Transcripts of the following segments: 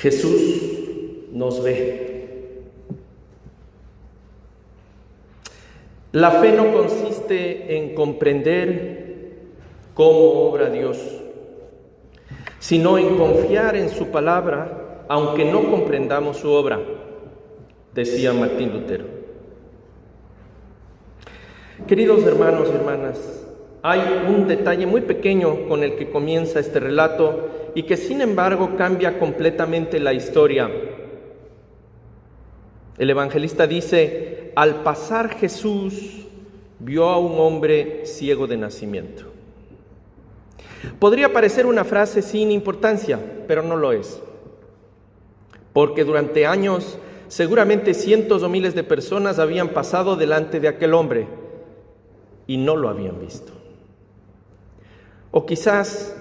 Jesús nos ve. La fe no consiste en comprender cómo obra Dios, sino en confiar en su palabra, aunque no comprendamos su obra, decía Martín Lutero. Queridos hermanos y hermanas, hay un detalle muy pequeño con el que comienza este relato y que sin embargo cambia completamente la historia. El evangelista dice: al pasar Jesús vio a un hombre ciego de nacimiento. Podría parecer una frase sin importancia, pero no lo es. Porque durante años, seguramente cientos o miles de personas habían pasado delante de aquel hombre y no lo habían visto. O quizás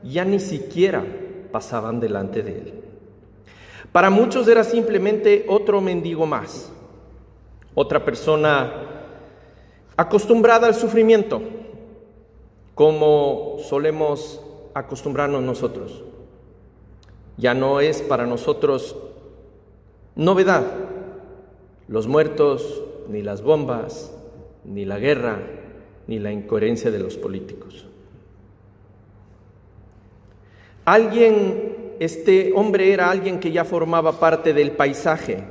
ya ni siquiera pasaban delante de él. Para muchos era simplemente otro mendigo más, otra persona acostumbrada al sufrimiento, como solemos acostumbrarnos nosotros. Ya no es para nosotros novedad los muertos, ni las bombas, ni la guerra, ni la incoherencia de los políticos. Este hombre era alguien que ya formaba parte del paisaje,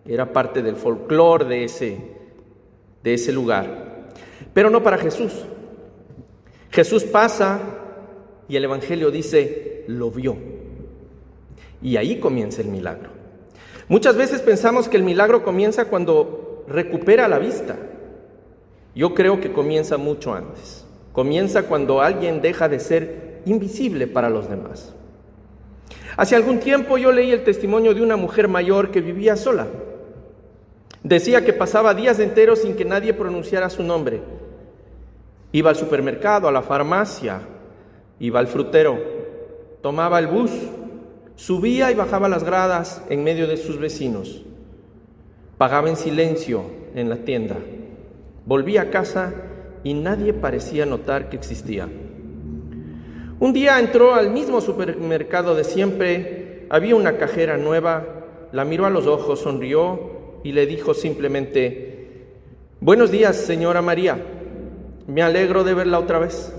era parte del folclore de ese lugar, pero no para Jesús. Jesús pasa y el Evangelio dice, lo vio. Y ahí comienza el milagro. Muchas veces pensamos que el milagro comienza cuando recupera la vista. Yo creo que comienza mucho antes. Comienza cuando alguien deja de ser invisible para los demás. Hace algún tiempo yo leí el testimonio de una mujer mayor que vivía sola. Decía que pasaba días enteros sin que nadie pronunciara su nombre. Iba al supermercado, a la farmacia, iba al frutero, tomaba el bus, subía y bajaba las gradas en medio de sus vecinos. Pagaba en silencio en la tienda. Volvía a casa y nadie parecía notar que existía. Un día entró al mismo supermercado de siempre, había una cajera nueva, la miró a los ojos, sonrió y le dijo simplemente: buenos días, señora María, me alegro de verla otra vez.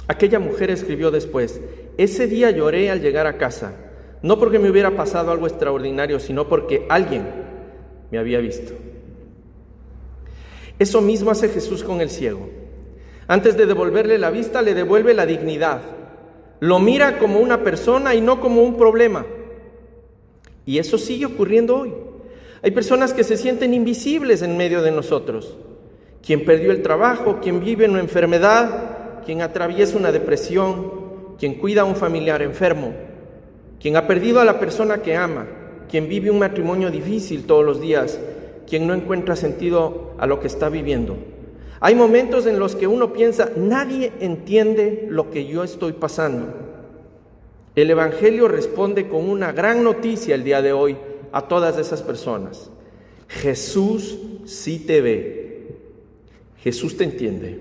Aquella mujer escribió después: ese día lloré al llegar a casa, no porque me hubiera pasado algo extraordinario, sino porque alguien me había visto. Eso mismo hace Jesús con el ciego. Antes de devolverle la vista, le devuelve la dignidad. Lo mira como una persona y no como un problema. Y eso sigue ocurriendo hoy. Hay personas que se sienten invisibles en medio de nosotros. Quien perdió el trabajo, quien vive en una enfermedad, quien atraviesa una depresión, quien cuida a un familiar enfermo, quien ha perdido a la persona que ama, quien vive un matrimonio difícil todos los días, quien no encuentra sentido a lo que está viviendo. Hay momentos en los que uno piensa, nadie entiende lo que yo estoy pasando. El Evangelio responde con una gran noticia el día de hoy a todas esas personas. Jesús sí te ve. Jesús te entiende.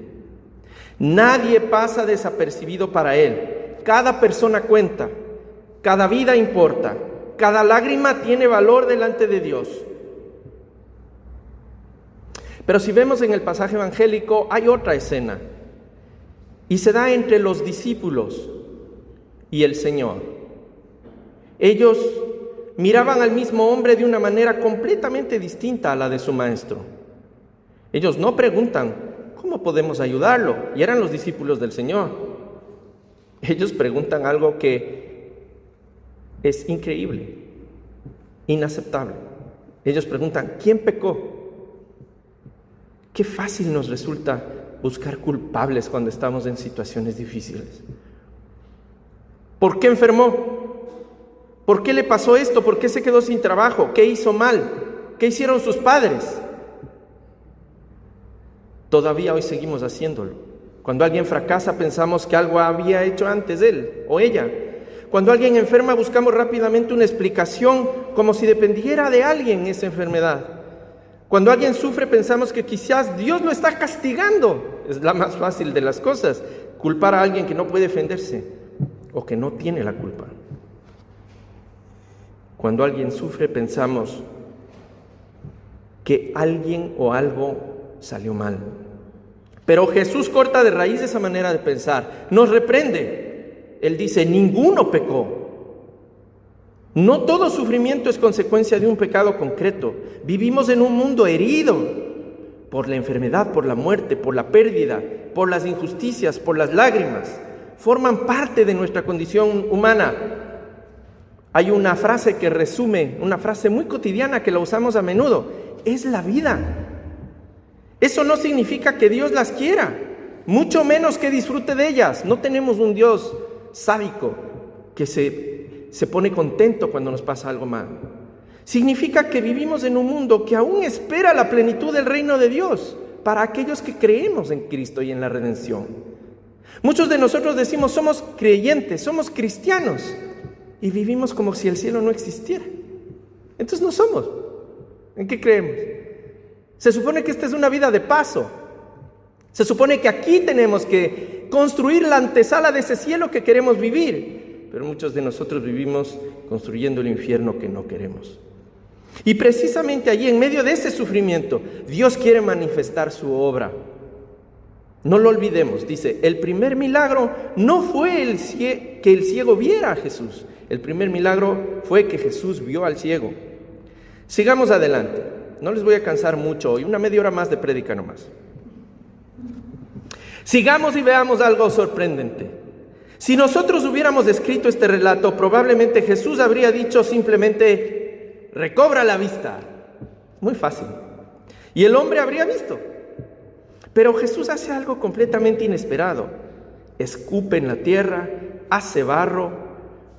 Nadie pasa desapercibido para Él. Cada persona cuenta. Cada vida importa. Cada lágrima tiene valor delante de Dios. Pero si vemos en el pasaje evangélico, hay otra escena. Y se da entre los discípulos y el Señor. Ellos miraban al mismo hombre de una manera completamente distinta a la de su maestro. Ellos no preguntan, ¿cómo podemos ayudarlo? Y eran los discípulos del Señor. Ellos preguntan algo que es increíble, inaceptable. Ellos preguntan, ¿quién pecó? Qué fácil nos resulta buscar culpables cuando estamos en situaciones difíciles. ¿Por qué enfermó? ¿Por qué le pasó esto? ¿Por qué se quedó sin trabajo? ¿Qué hizo mal? ¿Qué hicieron sus padres? Todavía hoy seguimos haciéndolo. Cuando alguien fracasa, pensamos que algo había hecho antes él o ella. Cuando alguien enferma, buscamos rápidamente una explicación como si dependiera de alguien esa enfermedad. Cuando alguien sufre, pensamos que quizás Dios lo está castigando. Es la más fácil de las cosas, culpar a alguien que no puede defenderse o que no tiene la culpa. Cuando alguien sufre, pensamos que alguien o algo salió mal. Pero Jesús corta de raíz esa manera de pensar, nos reprende. Él dice, ninguno pecó. No todo sufrimiento es consecuencia de un pecado concreto. Vivimos en un mundo herido por la enfermedad, por la muerte, por la pérdida, por las injusticias, por las lágrimas. Forman parte de nuestra condición humana. Hay una frase que resume, una frase muy cotidiana que la usamos a menudo. Es la vida. Eso no significa que Dios las quiera, mucho menos que disfrute de ellas. No tenemos un Dios sádico que se pone contento cuando nos pasa algo mal. Significa que vivimos en un mundo que aún espera la plenitud del reino de Dios para aquellos que creemos en Cristo y en la redención. Muchos de nosotros decimos somos creyentes, somos cristianos y vivimos como si el cielo no existiera. Entonces no somos. ¿En qué creemos? Se supone que esta es una vida de paso. Se supone que aquí tenemos que construir la antesala de ese cielo que queremos vivir. Pero muchos de nosotros vivimos construyendo el infierno que no queremos. Y precisamente allí, en medio de ese sufrimiento, Dios quiere manifestar su obra. No lo olvidemos, dice, el primer milagro no fue que el ciego viera a Jesús. El primer milagro fue que Jesús vio al ciego. Sigamos adelante. No les voy a cansar mucho hoy, una media hora más de prédica nomás. Sigamos y veamos algo sorprendente. Si nosotros hubiéramos escrito este relato, probablemente Jesús habría dicho simplemente, recobra la vista. Muy fácil. Y el hombre habría visto. Pero Jesús hace algo completamente inesperado. Escupe en la tierra, hace barro,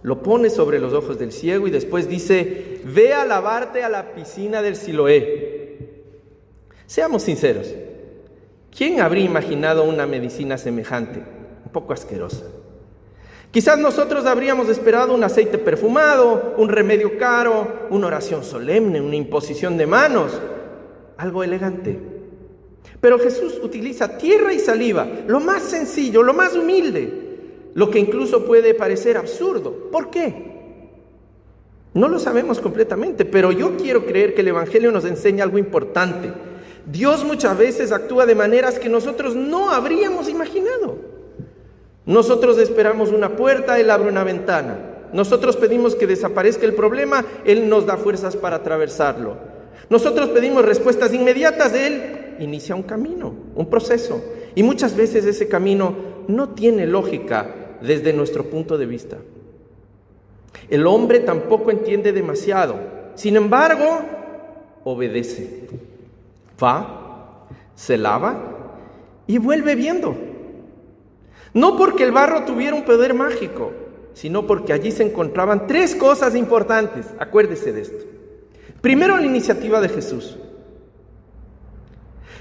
lo pone sobre los ojos del ciego y después dice, ve a lavarte a la piscina del Siloé. Seamos sinceros, ¿quién habría imaginado una medicina semejante? Un poco asquerosa. Quizás nosotros habríamos esperado un aceite perfumado, un remedio caro, una oración solemne, una imposición de manos, algo elegante. Pero Jesús utiliza tierra y saliva, lo más sencillo, lo más humilde, lo que incluso puede parecer absurdo. ¿Por qué? No lo sabemos completamente, pero yo quiero creer que el Evangelio nos enseña algo importante. Dios muchas veces actúa de maneras que nosotros no habríamos imaginado. Nosotros esperamos una puerta, Él abre una ventana. Nosotros pedimos que desaparezca el problema, Él nos da fuerzas para atravesarlo. Nosotros pedimos respuestas inmediatas, Él inicia un camino, un proceso. Y muchas veces ese camino no tiene lógica desde nuestro punto de vista. El hombre tampoco entiende demasiado. Sin embargo, obedece. Va, se lava y vuelve viendo. No porque el barro tuviera un poder mágico, sino porque allí se encontraban tres cosas importantes. Acuérdese de esto. Primero, la iniciativa de Jesús.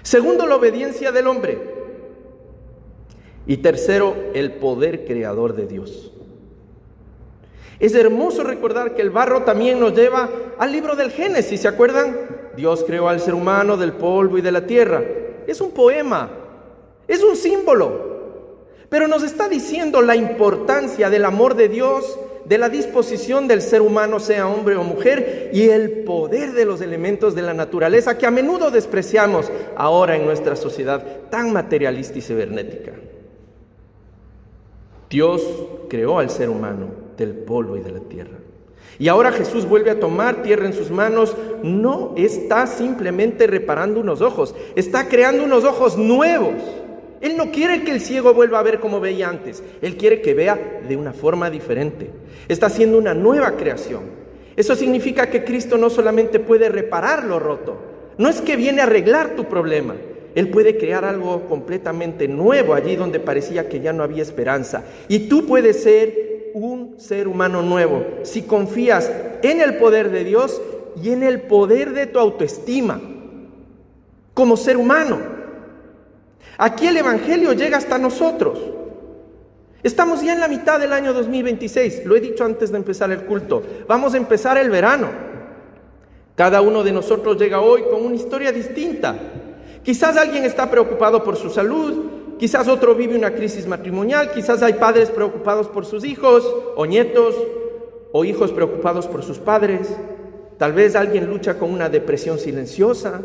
Segundo, la obediencia del hombre. Y tercero, el poder creador de Dios. Es hermoso recordar que el barro también nos lleva al libro del Génesis, ¿se acuerdan? Dios creó al ser humano del polvo y de la tierra. Es un poema, es un símbolo, pero nos está diciendo la importancia del amor de Dios, de la disposición del ser humano, sea hombre o mujer, y el poder de los elementos de la naturaleza que a menudo despreciamos ahora en nuestra sociedad tan materialista y cibernética. Dios creó al ser humano del polvo y de la tierra. Y ahora Jesús vuelve a tomar tierra en sus manos. No está simplemente reparando unos ojos, está creando unos ojos nuevos. Él no quiere que el ciego vuelva a ver como veía antes. Él quiere que vea de una forma diferente. Está haciendo una nueva creación. Eso significa que Cristo no solamente puede reparar lo roto, no es que viene a arreglar tu problema. Él puede crear algo completamente nuevo allí donde parecía que ya no había esperanza. Y tú puedes ser un ser humano nuevo si confías en el poder de Dios y en el poder de tu autoestima como ser humano. Aquí el Evangelio llega hasta nosotros. Estamos ya en la mitad del año 2026. Lo he dicho antes de empezar el culto. Vamos a empezar el verano. Cada uno de nosotros llega hoy con una historia distinta. Quizás alguien está preocupado por su salud, quizás otro vive una crisis matrimonial, quizás hay padres preocupados por sus hijos o nietos, o hijos preocupados por sus padres. Tal vez alguien lucha con una depresión silenciosa.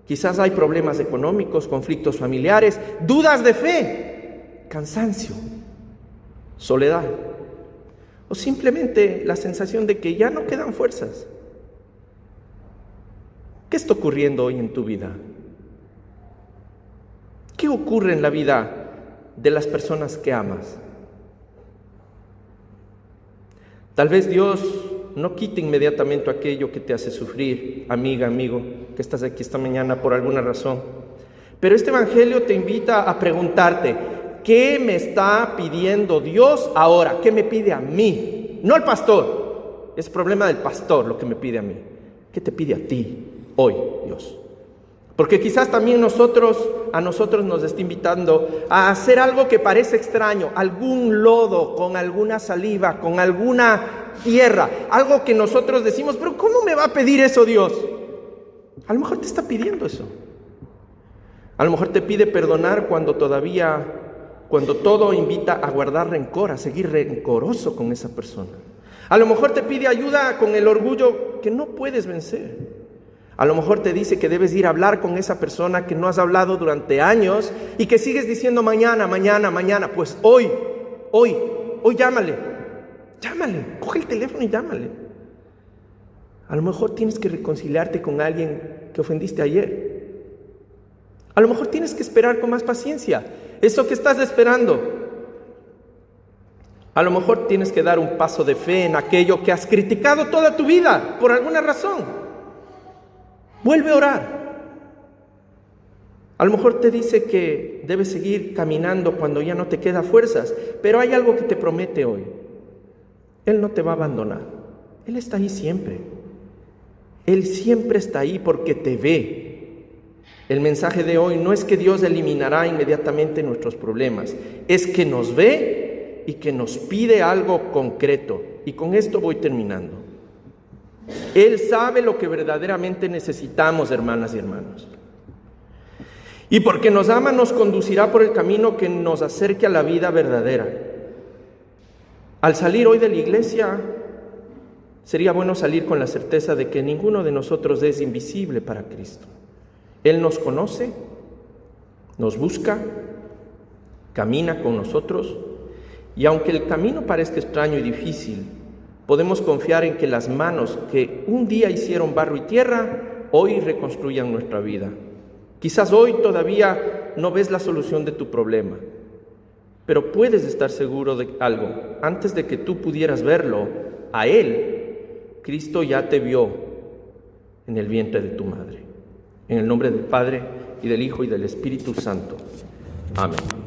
Quizás hay problemas económicos, conflictos familiares, dudas de fe, cansancio, soledad, o simplemente la sensación de que ya no quedan fuerzas. ¿Qué está ocurriendo hoy en tu vida? ¿Qué ocurre en la vida de las personas que amas? Tal vez Dios no quite inmediatamente aquello que te hace sufrir, amiga, amigo, que estás aquí esta mañana por alguna razón. Pero este evangelio te invita a preguntarte, ¿qué me está pidiendo Dios ahora? ¿Qué me pide a mí? No al pastor. Es problema del pastor lo que me pide a mí. ¿Qué te pide a ti hoy, Dios? Porque quizás también a nosotros nos está invitando a hacer algo que parece extraño, algún lodo con alguna saliva, con alguna tierra, algo que nosotros decimos, pero ¿cómo me va a pedir eso Dios? A lo mejor te está pidiendo eso. A lo mejor te pide perdonar cuando todo invita a guardar rencor, a seguir rencoroso con esa persona. A lo mejor te pide ayuda con el orgullo que no puedes vencer. A lo mejor te dice que debes ir a hablar con esa persona que no has hablado durante años y que sigues diciendo mañana. Pues hoy llámale, coge el teléfono y llámale. A lo mejor tienes que reconciliarte con alguien que ofendiste ayer. A lo mejor tienes que esperar con más paciencia eso que estás esperando. A lo mejor tienes que dar un paso de fe en aquello que has criticado toda tu vida por alguna razón. Vuelve a orar. A lo mejor te dice que debes seguir caminando cuando ya no te queda fuerzas, pero hay algo que te promete hoy. Él no te va a abandonar. Él está ahí siempre. Él siempre está ahí porque te ve. El mensaje de hoy no es que Dios eliminará inmediatamente nuestros problemas, es que nos ve y que nos pide algo concreto. Y con esto voy terminando. Él sabe lo que verdaderamente necesitamos, hermanas y hermanos. Y porque nos ama, nos conducirá por el camino que nos acerque a la vida verdadera. Al salir hoy de la iglesia, sería bueno salir con la certeza de que ninguno de nosotros es invisible para Cristo. Él nos conoce, nos busca, camina con nosotros, y aunque el camino parezca extraño y difícil, podemos confiar en que las manos que un día hicieron barro y tierra, hoy reconstruyan nuestra vida. Quizás hoy todavía no ves la solución de tu problema, pero puedes estar seguro de algo. Antes de que tú pudieras verlo, a Él, Cristo ya te vio en el vientre de tu madre. En el nombre del Padre, y del Hijo, y del Espíritu Santo. Amén.